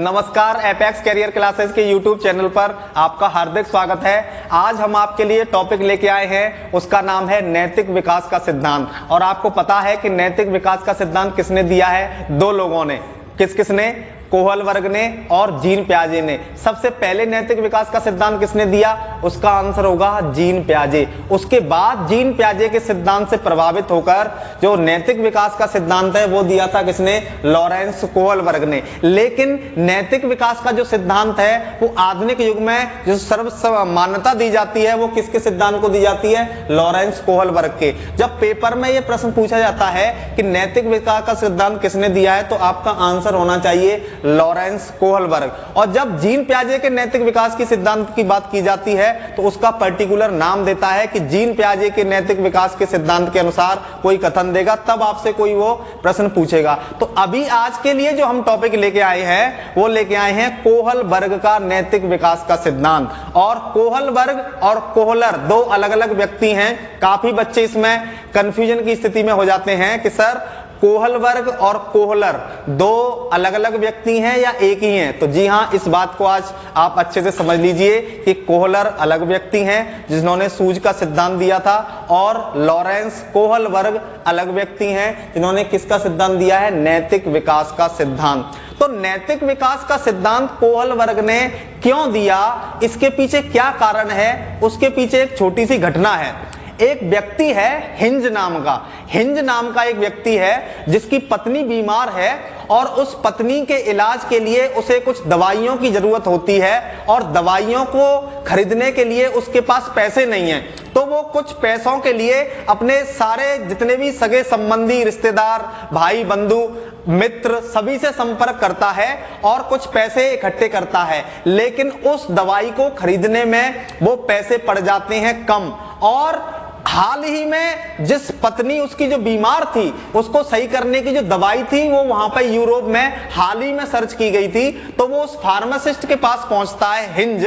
नमस्कार, apex career classes के YouTube channel पर आपका हार्दिक स्वागत है। आज हम आपके लिए टॉपिक लेके आए हैं, उसका नाम है नैतिक विकास का सिद्धांत। और आपको पता है कि नैतिक विकास का सिद्धांत किसने दिया है? दो लोगों ने। किसने? कोहलबर्ग ने और जीन पियाजे ने। सबसे पहले नैतिक विकास का सिद्धांत किसने दिया? उसका आंसर होगा जीन पियाजे। उसके बाद जीन पियाजे के सिद्धांत से प्रभावित होकर जो नैतिक विकास का सिद्धांत है वो दिया था किसने? लॉरेंस कोहलबर्ग ने। लेकिन नैतिक विकास का जो सिद्धांत है वो आधुनिक युग में जो सर्व मान्यता दी जाती है वो किसके सिद्धांत को दी जाती है? लॉरेंस कोहलबर्ग के। जब पेपर में ये प्रश्न पूछा जाता है कि नैतिक विकास का सिद्धांत किसने दिया है, तो आपका आंसर होना चाहिए लॉरेंस कोहलबर्ग। और जब जीन पियाजे के नैतिक विकास की सिद्धांत की बात की जाती है तो उसका पर्टिकुलर नाम देता है कि जीन पियाजे के नैतिक विकास के सिद्धांत के अनुसार कोई कथन देगा, तब आपसे कोई वो प्रश्न पूछेगा। तो अभी आज के लिए जो हम टॉपिक लेके आए हैं वो लेके आए हैं कोहलबर्ग का नैतिक विकास का सिद्धांत। और कोहलबर्ग और कोहलर दो अलग अलग व्यक्ति हैं। काफी बच्चे इसमें कंफ्यूजन की स्थिति में हो जाते हैं कि सर कोहलबर्ग और कोहलर दो अलग अलग व्यक्ति हैं या एक ही हैं। तो जी हां, इस बात को आज आप अच्छे से समझ लीजिए कि कोहलर अलग व्यक्ति हैं जिन्होंने सूझ का सिद्धांत दिया था, और लॉरेंस कोहलबर्ग अलग व्यक्ति हैं जिन्होंने किसका सिद्धांत दिया है? नैतिक विकास का सिद्धांत। तो नैतिक विकास का सिद्धांत कोहलबर्ग ने क्यों दिया, इसके पीछे क्या कारण है, उसके पीछे एक छोटी सी घटना है। एक व्यक्ति है हिंज नाम का एक व्यक्ति है जिसकी पत्नी बीमार है और उस पत्नी के इलाज के लिए उसे कुछ दवाइयों की जरूरत होती है और दवाइयों को खरीदने के लिए उसके पास पैसे नहीं हैं। तो वो कुछ पैसों के लिए अपने सारे जितने भी सगे संबंधी, रिश्तेदार, भाई बंधु, मित्र सभी से संपर्क करता है और कुछ पैसे इकट्ठे करता है। लेकिन उस दवाई को खरीदने में वो पैसे पड़ जाते हैं कम। और हाल ही में जिस पत्नी उसकी जो बीमार थी उसको सही करने की जो दवाई थी वो वहां पर यूरोप में हाल ही में सर्च की गई थी। तो वो उस फार्मासिस्ट के पास पहुंचता है हिंज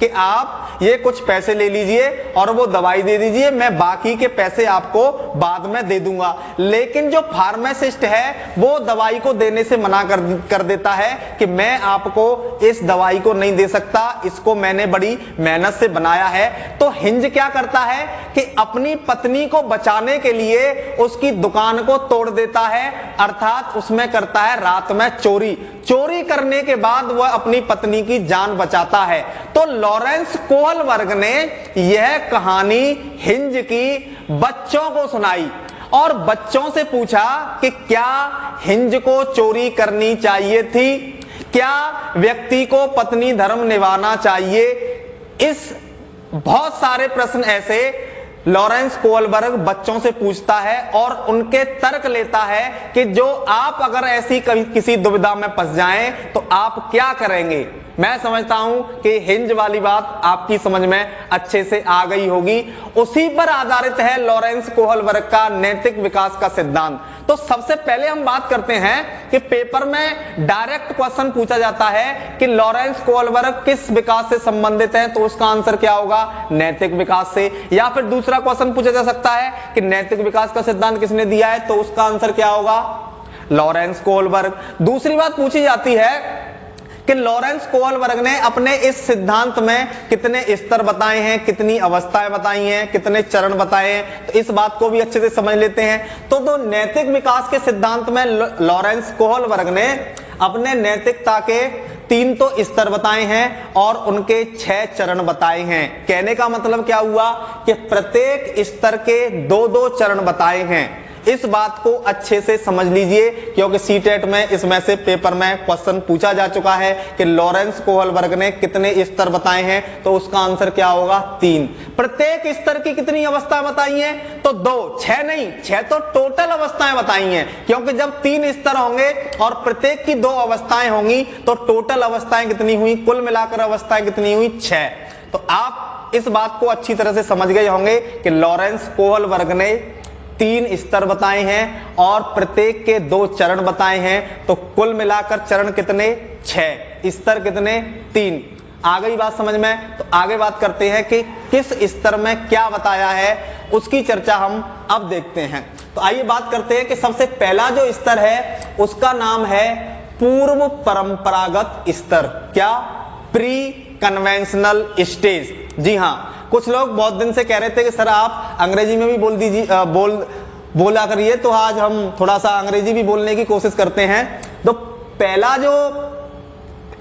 कि आप ये कुछ पैसे ले लीजिए और वो दवाई दे दीजिए, मैं बाकी के पैसे आपको बाद में दे दूंगा। लेकिन जो फार्मासिस्ट है वो दवाई को देने से मना कर देता है कि मैं आपको इस दवाई को नहीं दे सकता, इसको मैंने बड़ी मेहनत से बनाया है। तो हिंज क्या करता है कि अपनी पत्नी को बचाने के लिए उसकी दुकान को तोड़ देता है, अर्थात उसमें करता है रात में चोरी करने के बाद वह अपनी पत्नी की जान बचाता है। तो लॉरेंस कोहलबर्ग ने यह कहानी हिंज की बच्चों को सुनाई और बच्चों से पूछा कि क्या हिंज को चोरी करनी चाहिए थी, क्या व्यक्ति को पत्नी धर्म निभाना चाहिए। इस बहुत सारे प्रश्न ऐसे लॉरेंस कोहलबर्ग बच्चों से पूछता है और उनके तर्क लेता है कि जो आप अगर ऐसी किसी दुविधा में फंस जाएं तो आप क्या करेंगे। मैं समझता हूं कि हिंज वाली बात आपकी समझ में अच्छे से आ गई होगी। उसी पर आधारित है लॉरेंस कोहलबर्ग का नैतिक विकास का सिद्धांत। तो सबसे पहले हम बात करते हैं कि पेपर में डायरेक्ट क्वेश्चन पूछा जाता है कि लॉरेंस कोहलबर्ग किस विकास से संबंधित है, तो उसका आंसर क्या होगा? नैतिक विकास से। या फिर दूसरा क्वेश्चन पूछा जा सकता है कि नैतिक विकास का सिद्धांत किसने दिया है, तो उसका आंसर क्या होगा? Lawrence Kohlberg. दूसरी बात पूछी जाती है कि लॉरेंस कोहलबर्ग ने अपने इस सिद्धांत में कितने स्तर बताए हैं, कितनी अवस्थाएं बताई हैं, कितने चरण बताए हैं। तो इस बात को भी अच्छे से समझ लेते हैं। तो नैतिक विकास के सिद्धांत में लॉरेंस कोहलबर्ग ने अपने नैतिकता के 3 तो स्तर बताए हैं और उनके 6 चरण बताए हैं। कहने का मतलब क्या हुआ कि प्रत्येक स्तर के 2-2 चरण बताए हैं। इस बात को अच्छे से समझ लीजिए क्योंकि सीटेट में इसमें से पेपर में क्वेश्चन पूछा जा चुका है कि लॉरेंस कोहलबर्ग ने कितने स्तर बताए हैं, तो उसका आंसर क्या होगा? 3। प्रत्येक स्तर की कितनी अवस्थाएं बताई हैं? तो 2, 6 नहीं, 6 तो टोटल अवस्थाएं बताई हैं, क्योंकि जब 3 स्तर होंगे और प्रत्येक की 2 अवस्थाएं होंगी तो टोटल अवस्थाएं कितनी हुई? कुल मिलाकर अवस्थाएं कितनी हुई? 6। तो आप इस बात को अच्छी तरह से समझ गए होंगे कि लॉरेंस कोहलबर्ग ने 3 स्तर बताए हैं और प्रत्येक के 2 चरण बताए हैं। तो कुल मिलाकर चरण कितने? 6। स्तर कितने? 3। आ गई बात समझ में? तो आगे बात करते हैं कि किस स्तर में क्या बताया है, उसकी चर्चा हम अब देखते हैं। तो आइए बात करते हैं कि सबसे पहला जो स्तर है उसका नाम है पूर्व परंपरागत स्तर। क्या? Pre conventional stage. जी हां, कुछ लोग बहुत दिन से कह रहे थे कि सर आप अंग्रेजी में भी बोल दीजिए, बोला करिए, तो आज हम थोड़ा सा अंग्रेजी भी बोलने की कोशिश करते हैं। तो पहला जो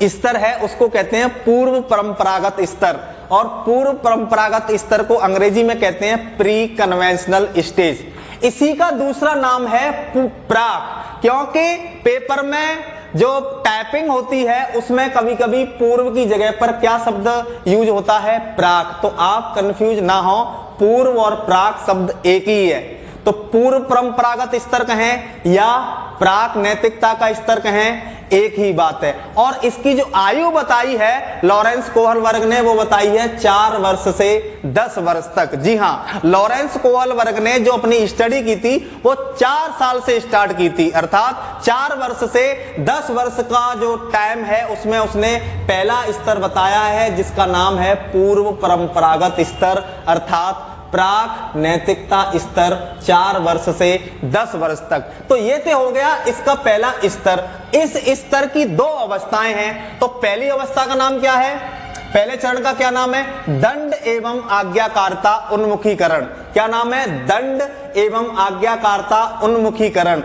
स्तर है उसको कहते हैं पूर्व परंपरागत स्तर, और पूर्व परंपरागत स्तर को अंग्रेजी में कहते हैं प्री कन्वेंशनल स्टेज। इसी का दूसरा नाम है प्राक, क्योंकि पेपर में जो टाइपिंग होती है उसमें कभी कभी पूर्व की जगह पर क्या शब्द यूज होता है? प्राक। तो आप कंफ्यूज ना हो, पूर्व और प्राक शब्द एक ही है। तो पूर्व परंपरागत स्तर कहें या प्राक नैतिकता का स्तर कहें, एक ही बात है। और इसकी जो आयु बताई है लॉरेंस कोहलबर्ग ने, वो बताई है 4 वर्ष से 10 वर्ष तक। जी हां, लॉरेंस कोहलबर्ग ने जो अपनी स्टडी की थी वो 4 साल से स्टार्ट की थी, अर्थात 4 वर्ष से 10 वर्ष का जो टाइम है उसमें उसने पहला स्तर बताया है जिसका नाम है पूर्व परंपरागत स्तर, अर्थात प्राक नैतिकता स्तर 4 वर्ष से 10 वर्ष तक। तो ये तो हो गया इसका पहला स्तर। इस स्तर की 2 अवस्थाएं हैं। तो पहली अवस्था का नाम क्या है? पहले चरण का क्या नाम है? दंड एवं आज्ञाकारिता उन्मुखीकरण। क्या नाम है? दंड एवं आज्ञाकारिता उन्मुखीकरण।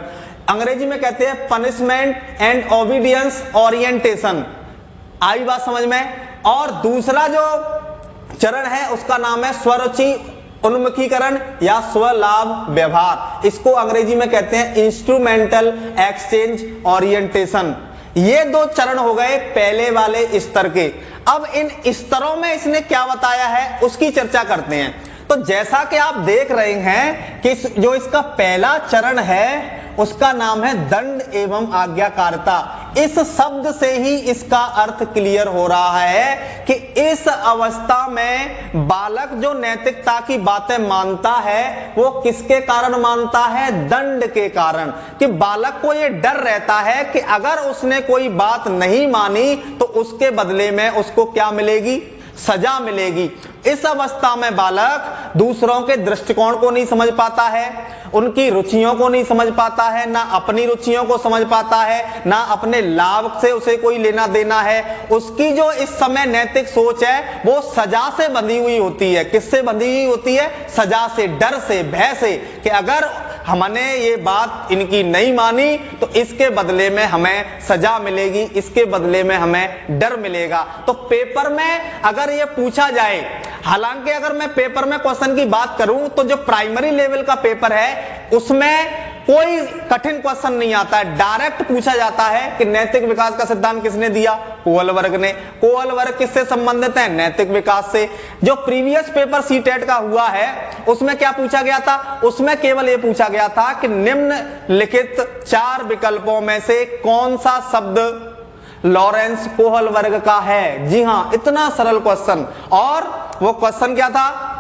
अंग्रेजी में कहते हैं पनिशमेंट एंड ओबीडियंस ओरिएंटेशन। आई बात समझ में? और दूसरा जो चरण है उसका नाम है स्वरुचि उन्मुखीकरण या स्वलाभ व्यवहार। इसको अंग्रेजी में कहते हैं इंस्ट्रूमेंटल एक्सचेंज ओरिएंटेशन। ये 2 चरण हो गए पहले वाले स्तर के। अब इन स्तरों में इसने क्या बताया है उसकी चर्चा करते हैं। तो जैसा कि आप देख रहे हैं कि जो इसका पहला चरण है उसका नाम है दंड एवं आज्ञाकारिता। इस शब्द से ही इसका अर्थ क्लियर हो रहा है कि इस अवस्था में बालक जो नैतिकता की बातें मानता है वो किसके कारण मानता है? दंड के कारण। कि बालक को ये डर रहता है कि अगर उसने कोई बात नहीं मानी तो उसके बदले में उसको क्या मिलेगी? सजा मिलेगी। इस अवस्था में बालक दूसरों के दृष्टिकोण को नहीं समझ पाता है, उनकी रुचियों को नहीं समझ पाता है, ना अपनी रुचियों को समझ पाता है, ना अपने लाभ से उसे कोई लेना देना है। उसकी जो इस समय नैतिक सोच है वो सजा से बंधी हुई होती है। किससे बंधी हुई होती है? सजा से, डर से, भय से, कि अगर हमने ये बात इनकी नहीं मानी तो इसके बदले में हमें सजा मिलेगी, इसके बदले में हमें डर मिलेगा। तो पेपर में अगर ये पूछा जाए, हालांकि अगर मैं पेपर में क्वेश्चन की बात करूं तो जो प्राइमरी लेवल का पेपर है उसमें कोई कठिन क्वेश्चन नहीं आता है। डायरेक्ट पूछा जाता है कि नैतिक विकास का सिद्धांत किसने दिया? कोहलबर्ग ने। कोहलबर्ग किससे संबंधित है? नैतिक विकास से। जो प्रीवियस पेपर सीटेट का हुआ है उसमें क्या पूछा गया था? उसमें केवल यह पूछा गया था कि निम्नलिखित 4 विकल्पों में से कौन सा शब्द लॉरेंस कोहलबर्ग का है। जी हां, इतना सरल क्वेश्चन। और वो क्वेश्चन क्या था?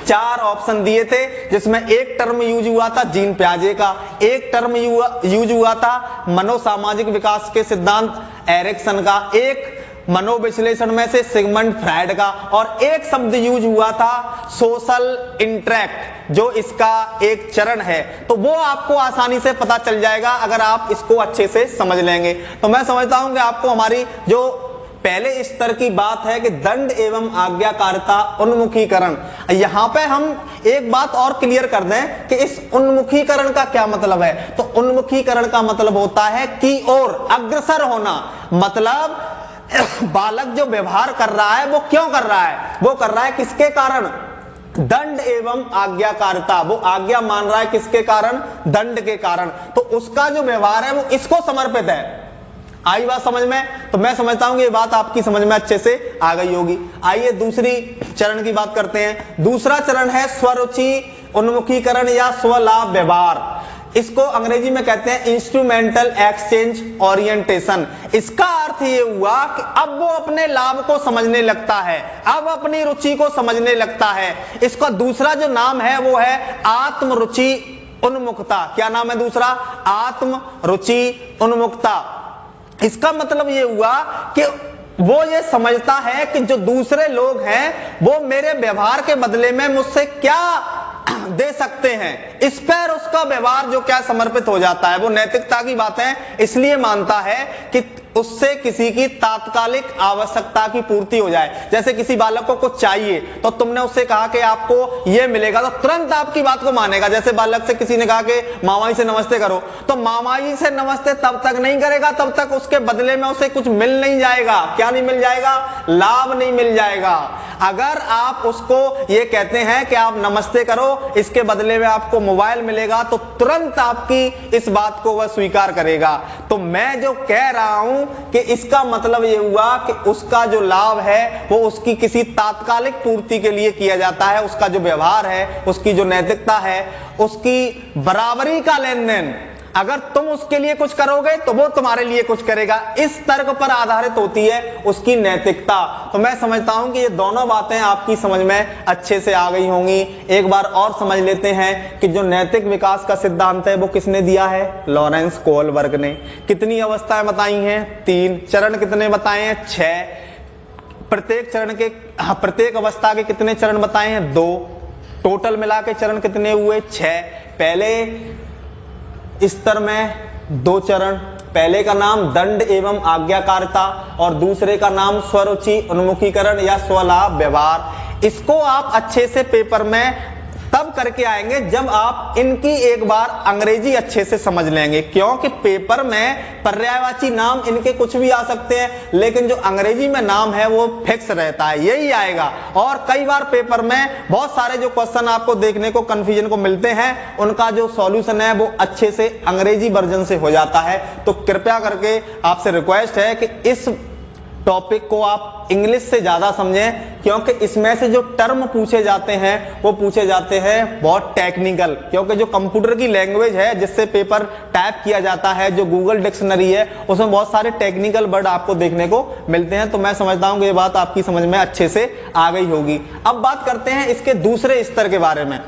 4 ऑप्शन दिए थे जिसमें एक टर्म यूज हुआ था जीन प्याजे का, एक टर्म यूज हुआ था मनोसामाजिक विकास के सिद्धांत एरिक्सन का, एक मनोविश्लेषण में से सिगमंड फ्रायड का, और एक शब्द यूज हुआ था सोशल इंटरेक्ट, जो इसका एक चरण है। तो वो आपको आसानी से पता चल जाएगा अगर आप इसको अच्छे से समझ लेंगे। तो मैं समझता हूं कि आपको हमारी जो पहले स्तर की बात है कि दंड एवं आज्ञाकारिता उन्मुखीकरण, यहां पे हम एक बात और क्लियर कर दें कि इस उन्मुखीकरण का क्या मतलब है। तो उन्मुखीकरण का मतलब होता है की ओर अग्रसर होना। मतलब बालक जो व्यवहार कर रहा है वो क्यों कर रहा है? वो कर रहा है किसके कारण? दंड एवं आज्ञाकारिता। वो आज्ञा मान रहा है किसके कारण? दंड के कारण। तो उसका जो व्यवहार है वो इसको समर्पित है। आई बात समझ में? तो मैं समझता हूं कि ये बात आपकी समझ में अच्छे से आ गई होगी। आइए दूसरी चरण की बात करते हैं। दूसरा चरण है स्वरुचि उन्मुखीकरण या स्वलाभ व्यवहार। इसको अंग्रेजी में कहते हैं इंस्ट्रूमेंटल एक्सचेंज ओरिएंटेशन। इसका अर्थ ये हुआ कि अब वो अपने लाभ को समझने लगता है, अब अपनी रुचि को समझने लगता है। इसका दूसरा जो नाम है वो है आत्मरुचि उन्मुखता। क्या नाम है दूसरा? आत्मरुचि उन्मुखता। इसका मतलब ये हुआ कि वो ये समझता है कि जो दूसरे लोग हैं वो मेरे व्यवहार के बदले में मुझसे क्या दे सकते हैं, इस पर उसका व्यवहार जो क्या समर्पित हो जाता है, वो नैतिकता की बातें इसलिए मानता है कि उससे किसी की तात्कालिक आवश्यकता की पूर्ति हो जाए। जैसे किसी बालक को कुछ चाहिए तो तुमने उससे कहा कि आपको यह मिलेगा, तो तुरंत आपकी बात को मानेगा। जैसे बालक से किसी ने कहा कि मामा जी से नमस्ते करो, तो मामा जी से नमस्ते तब तक नहीं करेगा तब तक उसके बदले में उसे कुछ मिल नहीं जाएगा। क्या नहीं मिल जाएगा? लाभ नहीं मिल जाएगा। अगर आप उसको ये कहते हैं कि आप नमस्ते करो, इसके बदले में आपको मोबाइल मिलेगा, तो तुरंत आपकी इस बात को वह स्वीकार करेगा। तो मैं जो कह रहा हूं कि इसका मतलब ये हुआ कि उसका जो लाभ है वो उसकी किसी तात्कालिक पूर्ति के लिए किया जाता है। उसका जो व्यवहार है, उसकी जो नैतिकता है, उसकी बराबरी का लेन देन, अगर तुम उसके लिए कुछ करोगे तो वो तुम्हारे लिए कुछ करेगा, इस तर्क पर आधारित होती है उसकी नैतिकता। तो मैं समझता हूं कि ये दोनों बातें आपकी समझ में अच्छे से आ गई होंगी। एक बार और समझ लेते हैं कि जो नैतिक विकास का सिद्धांत है वो किसने दिया है? लॉरेंस कोहलबर्ग ने। कितनी अवस्थाएं बताई हैं? 3। चरण कितने बताए हैं? 6। प्रत्येक अवस्था के कितने चरण बताए हैं? 2। टोटल मिला के चरण कितने हुए? 6। पहले स्तर में 2 चरण, पहले का नाम दंड एवं आज्ञाकारिता और दूसरे का नाम स्वरुचि उन्मुखीकरण या स्वलाभ व्यवहार। इसको आप अच्छे से पेपर में तब करके आएंगे जब आप इनकी एक बार अंग्रेजी अच्छे से समझ लेंगे, क्योंकि पेपर में पर्यायवाची नाम इनके कुछ भी आ सकते हैं, लेकिन जो अंग्रेजी में नाम है वो फिक्स रहता है, यही आएगा। और कई बार पेपर में बहुत सारे जो क्वेश्चन आपको देखने को कंफ्यूजन को मिलते हैं, उनका जो सॉल्यूशन है वो अच्छे से अंग्रेजी वर्जन से हो जाता है। तो कृपया करके आपसे रिक्वेस्ट है कि इस टॉपिक को आप इंग्लिश से ज्यादा समझें, क्योंकि इसमें से जो टर्म पूछे जाते हैं वो पूछे जाते हैं बहुत टेक्निकल, क्योंकि जो कंप्यूटर की लैंग्वेज है जिससे पेपर टाइप किया जाता है, जो गूगल डिक्शनरी है, उसमें बहुत सारे टेक्निकल वर्ड आपको देखने को मिलते हैं। तो मैं समझता हूं कि ये बात आपकी समझ में अच्छे से आ गई होगी। अब बात करते हैं इसके दूसरे स्तर के बारे में।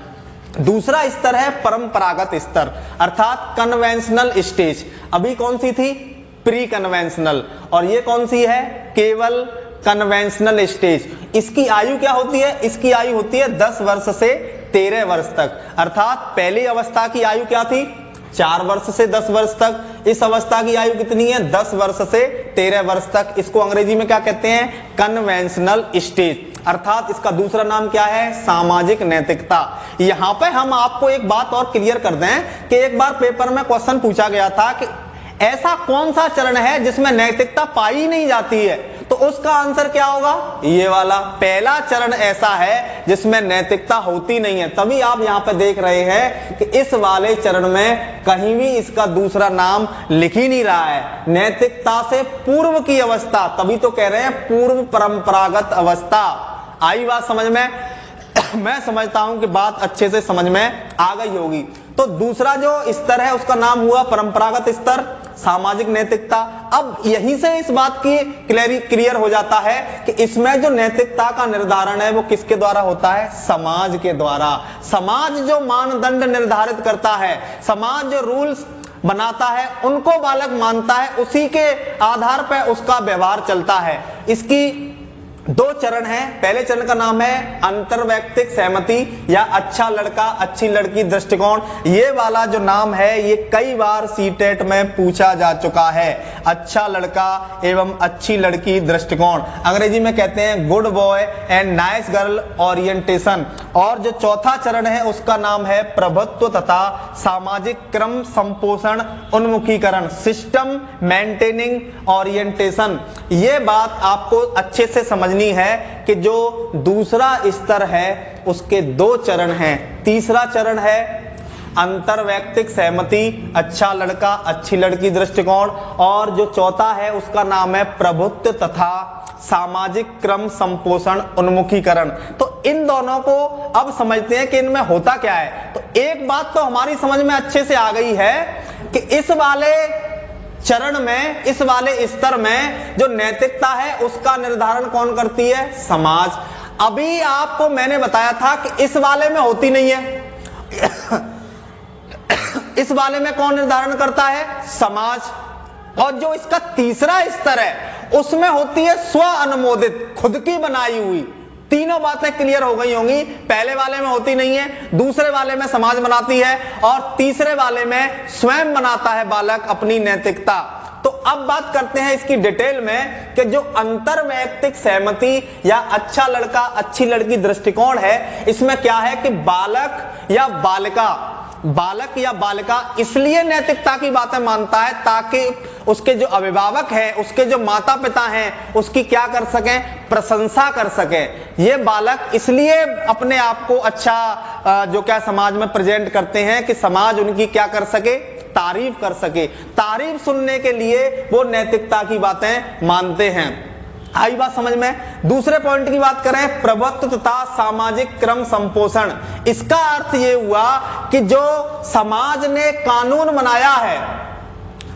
दूसरा स्तर है परंपरागत स्तर, अर्थात कन्वेंशनल स्टेज। अभी कौन सी थी? Pre conventional. और ये कौन सी है? केवल कन्वेंशनल स्टेज। इसकी आयु क्या होती है? इसकी आयु होती है 10 वर्ष से 13 वर्ष तक। अर्थात पहली अवस्था की आयु क्या थी? 4 वर्ष से 10 वर्ष तक। इस अवस्था की आयु कितनी है? 10 वर्ष से 13 वर्ष तक। इसको अंग्रेजी में क्या कहते हैं? Conventional stage. अर्थात इसका दूसरा नाम क्या है? सामाजिक नैतिकता। यहां पे हम आपको एक बात और क्लियर कर दें कि एक बार पेपर में क्वेश्चन पूछा गया था कि ऐसा कौन सा चरण है जिसमें नैतिकता पाई नहीं जाती है, तो उसका आंसर क्या होगा? ये वाला। पहला चरण ऐसा है जिसमें नैतिकता होती नहीं है। तभी आप यहां पे देख रहे हैं कि इस वाले चरण में कहीं भी इसका दूसरा नाम लिख ही नहीं रहा है। नैतिकता से पूर्व की अवस्था, तभी तो कह रहे हैं पूर्व परंपरागत अवस्था। आई बात समझ में? मैं समझता हूं कि बात अच्छे से समझ में आ गई होगी। तो दूसरा जो स्तर है उसका नाम हुआ परंपरागत स्तर, सामाजिक नैतिकता। अब यहीं से इस बात की क्लियर हो जाता है कि इसमें जो नैतिकता का निर्धारण है वो किसके द्वारा होता है? समाज के द्वारा। समाज जो मानदंड निर्धारित करता है, समाज जो रूल्स बनाता है, उनको बालक मानता है, उसी के आधार पर उसका व्यवहार चलता है। इसकी 2 चरण हैं। पहले चरण का नाम है अंतर्वैयक्तिक सहमति या अच्छा लड़का अच्छी लड़की दृष्टिकोण। ये वाला जो नाम है ये कई बार सीटेट में पूछा जा चुका है। अच्छा लड़का एवं अच्छी लड़की दृष्टिकोण, अंग्रेजी में कहते हैं good boy and nice girl orientation. और जो चौथा चरण है उसका नाम है प्रभुत्व तथा सामाजिक क्रम संपोषण उन्मुखीकरण, सिस्टम मेंटेनिंग ओरिएंटेशन। ये बात आपको अच्छे से समझनी है कि जो दूसरा स्तर है उसके 2 चरण हैं। तीसरा चरण है अंतर्वैयक्तिक सहमति, अच्छा लड़का अच्छी लड़की दृष्टिकोण, और जो चौथा है उसका नाम है प्रभुत्व तथा सामाजिक क्रम संपोषण उन्मुखीकरण। तो इन दोनों को अब समझते हैं कि इनमें होता क्या है। तो एक बात तो हमारी समझ में अच्छे से आ गई है कि इस वाले चरण में, इस वाले स्तर में जो नैतिकता है उसका निर्धारण कौन करती है? समाज। अभी आपको मैंने बताया था कि इस वाले में होती नहीं है। इस वाले में कौन निर्धारण करता है? समाज। और जो इसका तीसरा स्तर है उसमें होती है स्व अनुमोदित, खुद की बनाई हुई। तीनों बातें क्लियर हो गई होंगी। पहले वाले में होती नहीं है, दूसरे वाले में समाज बनाती है और तीसरे वाले में स्वयं बनाता है बालक अपनी नैतिकता। तो अब बात करते हैं इसकी डिटेल में कि जो अंतरवैयक्तिक सहमति या अच्छा लड़का अच्छी लड़की दृष्टिकोण है, इसमें क्या है कि बालक या बालिका इसलिए नैतिकता की बातें मानता है ताकि उसके जो अभिभावक हैं, उसके जो माता पिता हैं, उसकी क्या कर सकें, प्रशंसा कर सकें। ये बालक इसलिए अपने आप को अच्छा जो क्या समाज में प्रेजेंट करते हैं कि समाज उनकी क्या कर सके, तारीफ कर सके। तारीफ सुनने के लिए वो नैतिकता की बातें मानते हैं। आई बात समझ में। दूसरे पॉइंट की बात करें, प्रभुत्व तथा सामाजिक क्रम संपोषण। इसका अर्थ ये हुआ कि जो समाज ने कानून बनाया है,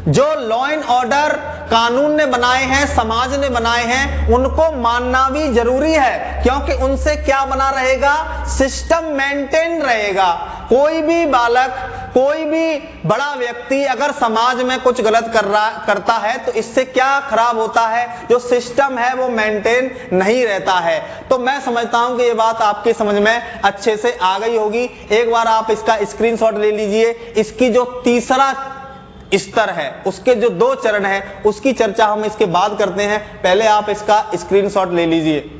जो लॉ एंड ऑर्डर कानून ने बनाए हैं, समाज ने बनाए हैं, उनको मानना भी जरूरी है, क्योंकि उनसे क्या बना रहेगा, सिस्टम मेंटेन रहेगा। कोई भी बालक, कोई भी बड़ा व्यक्ति अगर समाज में कुछ गलत करता है तो इससे क्या खराब होता है, जो सिस्टम है वो मेंटेन नहीं रहता है। तो मैं समझता हूं कि ये बात आपकी समझ में अच्छे से आ गई होगी। एक बार आप इसका स्क्रीनशॉट ले लीजिए। इसकी जो तीसरा स्तर है, उसके जो 2 चरण है, उसकी चर्चा हम इसके बाद करते हैं। पहले आप इसका स्क्रीनशॉट ले लीजिए।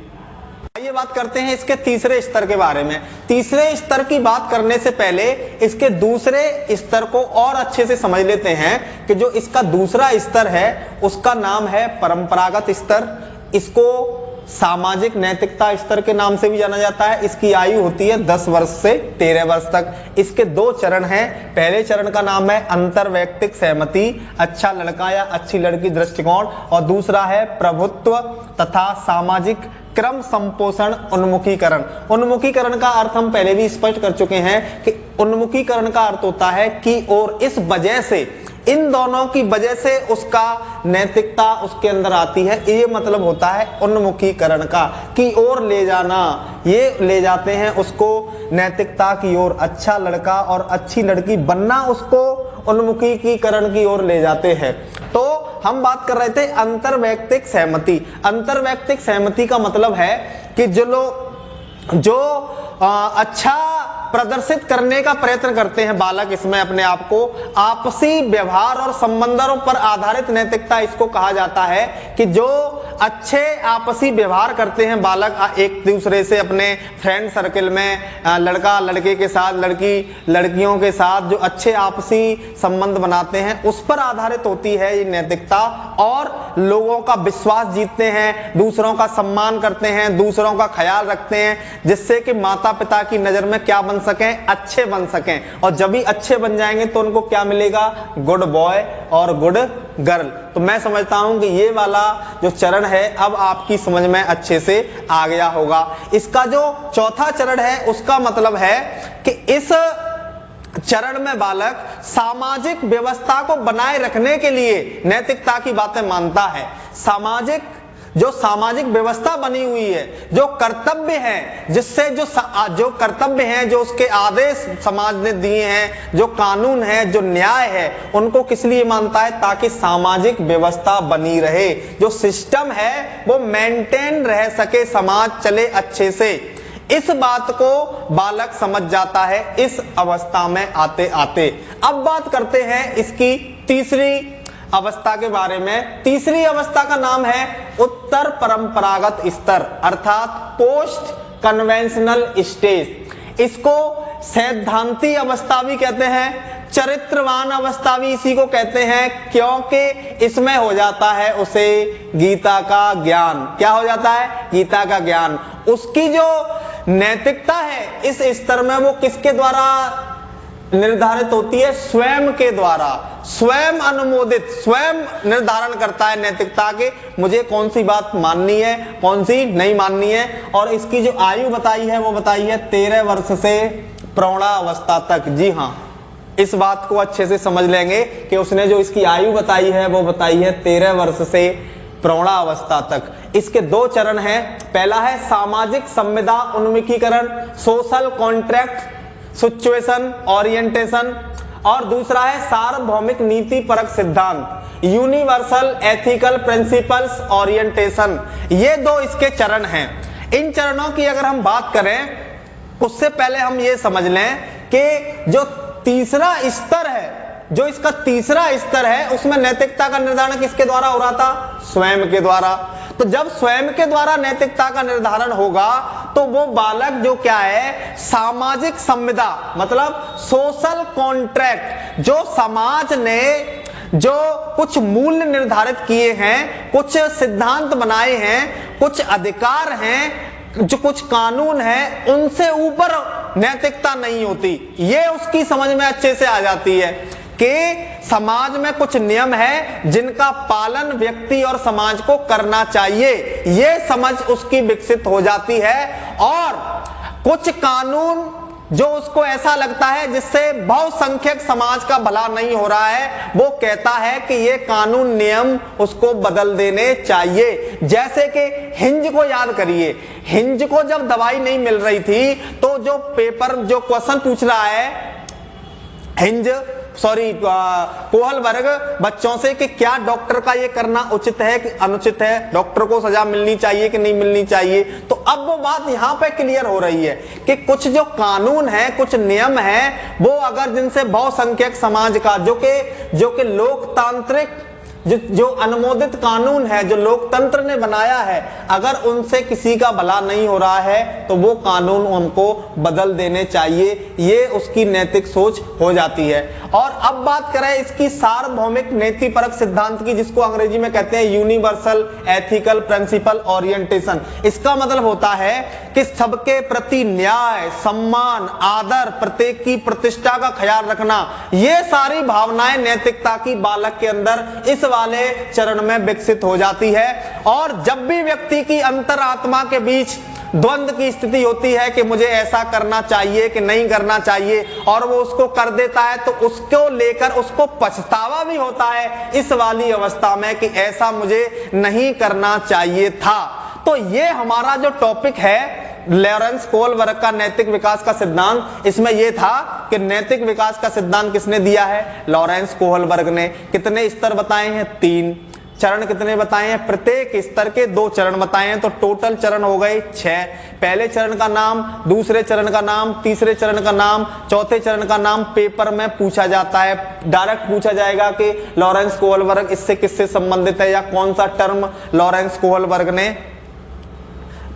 आइए बात करते हैं इसके तीसरे स्तर के बारे में। तीसरे स्तर की बात करने से पहले इसके दूसरे स्तर को और अच्छे से समझ लेते हैं कि जो इसका दूसरा स्तर है उसका नाम है परंपरागत स्तर। इसको सामाजिक नैतिकता स्तर के नाम से भी जाना जाता है। इसकी आयु होती है 10 वर्ष से 13 वर्ष तक। इसके 2 चरण हैं। पहले चरण का नाम है अंतरवैयक्तिक सहमति, अच्छा लड़का या अच्छी लड़की दृष्टिकोण, और दूसरा है प्रभुत्व तथा सामाजिक क्रम संपोषण उन्मुखीकरण। उन्मुखीकरण का अर्थ हम पहले भी स्पष्ट कर चुके हैं कि उन्मुखीकरण का अर्थ होता है कि, और इस वजह से, इन दोनों की वजह से उसका नैतिकता उसके अंदर आती है। ये मतलब होता है उन्मुखीकरण का, की ओर ले जाना। ये ले जाते हैं उसको नैतिकता की ओर। अच्छा लड़का और अच्छी लड़की बनना उसको उन्मुखीकरण की ओर ले जाते हैं। तो हम बात कर रहे थे अंतरवैयक्तिक सहमति। अंतरवैयक्तिक सहमति का मतलब है कि जो अच्छा प्रदर्शित करने का प्रयत्न करते हैं बालक, इसमें अपने आप को आपसी व्यवहार और संबंधों पर आधारित नैतिकता इसको कहा जाता है कि जो अच्छे आपसी व्यवहार करते हैं बालक एक दूसरे से, अपने फ्रेंड सर्कल में, लड़का लड़के के साथ, लड़की लड़कियों के साथ जो अच्छे आपसी संबंध बनाते हैं, उस पर आधारित होती है ये नैतिकता। और लोगों का विश्वास जीतते हैं, दूसरों का सम्मान करते हैं, दूसरों का ख्याल रखते हैं, जिससे कि माता पिता की नजर में क्या बन सकें, अच्छे बन सकें। और जब भी अच्छे बन जाएंगे तो उनको क्या मिलेगा, गुड बॉय और गुड गर्ल। तो मैं समझता हूं कि ये वाला जो चरण है अब आपकी समझ में अच्छे से आ गया होगा। इसका जो चौथा चरण है उसका मतलब है कि इस चरण में बालक सामाजिक व्यवस्था को बनाए रखने के लिए नैतिकता की बातें मानता है। जो सामाजिक व्यवस्था बनी हुई है, जो कर्तव्य हैं, जिससे जो कर्तव्य हैं, जो उसके आदेश समाज ने दिए हैं, जो कानून है, जो न्याय है, उनको किस लिए मानता है, ताकि सामाजिक व्यवस्था बनी रहे, जो सिस्टम है वो मेंटेन रह सके, समाज चले अच्छे से। इस बात को बालक समझ जाता है इस अवस्था में आते आते। अब बात करते हैं इसकी तीसरी अवस्था के बारे में। तीसरी अवस्था का नाम है उत्तर परंपरागत स्तर, अर्थात पोस्ट कन्वेंशनल स्टेज। इसको सैद्धांती अवस्था भी कहते हैं, चरित्रवान अवस्था भी इसी को कहते हैं, क्योंकि इसमें हो जाता है उसे गीता का ज्ञान। क्या हो जाता है, गीता का ज्ञान। उसकी जो नैतिकता है इस स्तर में वो किसके द्वारा निर्धारित होती है, स्वयं के द्वारा। स्वयं अनुमोदित, स्वयं निर्धारण करता है नैतिकता के, मुझे कौन सी बात माननी है, कौन सी नहीं माननी है। और इसकी जो आयु बताई है वो बताई है 13 वर्ष से प्रौढ़ावस्था तक। जी हाँ, इस बात को अच्छे से समझ लेंगे कि उसने जो इसकी आयु बताई है वो बताई है 13 वर्ष से प्रौढ़ावस्था तक। इसके 2 चरण हैं। पहला है सामाजिक संविदा उन्मुखीकरण, सोशल कॉन्ट्रैक्ट सिचुएशन ओरिएंटेशन, और दूसरा है सार्वभौमिक नीति परक सिद्धांत, यूनिवर्सल एथिकल प्रिंसिपल्स ओरिएंटेशन। ये 2 इसके चरण हैं। इन चरणों की अगर हम बात करें उससे पहले हम ये समझ लें कि जो तीसरा स्तर है, जो इसका तीसरा स्तर है, उसमें नैतिकता का निर्धारण किसके द्वारा हो रहा था? स्वयं के द्वारा। तो जब स्वयं के द्वारा नैतिकता का निर्धारण होगा तो वो बालक जो क्या है, सामाजिक संविदा मतलब सोशल कॉन्ट्रैक्ट, जो समाज ने जो कुछ मूल्य निर्धारित किए हैं, कुछ सिद्धांत बनाए हैं, कुछ अधिकार हैं, जो कुछ कानून है, उनसे ऊपर नैतिकता नहीं होती। ये उसकी समझ में अच्छे से आ जाती है कि समाज में कुछ नियम है जिनका पालन व्यक्ति और समाज को करना चाहिए, ये समझ उसकी विकसित हो जाती है। और कुछ कानून जो उसको ऐसा लगता है जिससे बहुसंख्यक समाज का भला नहीं हो रहा है, वो कहता है कि ये कानून नियम उसको बदल देने चाहिए। जैसे कि हिंज को याद करिए, हिंज को जब दवाई नहीं मिल रही थी तो जो पेपर जो क्वेश्चन पूछ रहा है हिंज कोहलबर्ग बच्चों से कि क्या डॉक्टर का ये करना उचित है कि अनुचित है, डॉक्टर को सजा मिलनी चाहिए कि नहीं मिलनी चाहिए। तो अब वो बात यहां पे क्लियर हो रही है कि कुछ जो कानून है, कुछ नियम है, वो अगर जिनसे बहुसंख्यक समाज का जो कि लोकतांत्रिक जो अनुमोदित कानून है, जो लोकतंत्र ने बनाया है, अगर उनसे किसी का भला नहीं हो रहा है तो वो कानून हमको बदल देने चाहिए। ये उसकी नैतिक सोच हो जाती है। और अब बात करें इसकी सार्वभौमिक नीतिपरक सिद्धांत की, जिसको अंग्रेजी में कहते हैं यूनिवर्सल एथिकल प्रिंसिपल ओरिएंटेशन। इसका मतलब होता है कि सबके प्रति न्याय, सम्मान, आदर, प्रत्येक की प्रतिष्ठा का ख्याल रखना, ये सारी भावनाएं नैतिकता की बालक के अंदर इस वाले चरण में विकसित हो जाती है। और जब भी व्यक्ति की अंतरात्मा के बीच द्वंद की स्थिति होती है कि मुझे ऐसा करना चाहिए कि नहीं करना चाहिए, और वो उसको कर देता है, तो उसको लेकर उसको पछतावा भी होता है इस वाली अवस्था में कि ऐसा मुझे नहीं करना चाहिए था। तो ये हमारा जो टॉपिक है लॉरेंस कोहलबर्ग का नैतिक विकास का सिद्धांत, इसमें यह था कि नैतिक विकास का सिद्धांत किसने दिया है? लॉरेंस कोहलबर्ग ने। कितने स्तर बताए हैं? 3। चरण कितने बताए हैं? प्रत्येक स्तर के 2 चरण बताए हैं, तो टोटल चरण हो गए 6। पहले चरण का नाम, दूसरे चरण का नाम, तीसरे चरण का नाम, चौथे चरण का नाम पेपर में पूछा जाता है। डायरेक्ट पूछा जाएगा कि लॉरेंस कोहलबर्ग इससे किससे संबंधित है या कौन सा टर्म लॉरेंस कोहलबर्ग ने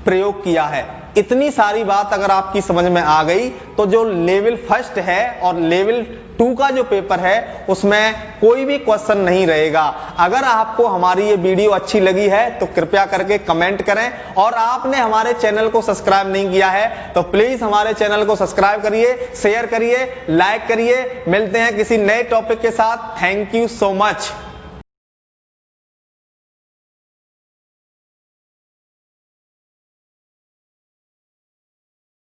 प्रयोग किया है। इतनी सारी बात अगर आपकी समझ में आ गई तो जो लेवल 1 है और लेवल 2 का जो पेपर है उसमें कोई भी क्वेश्चन नहीं रहेगा। अगर आपको हमारी ये वीडियो अच्छी लगी है तो कृपया करके कमेंट करें, और आपने हमारे चैनल को सब्सक्राइब नहीं किया है तो प्लीज हमारे चैनल को सब्सक्राइब करिए, शेयर करिए, लाइक करिए। मिलते हैं किसी नए टॉपिक के साथ। Thank you so much.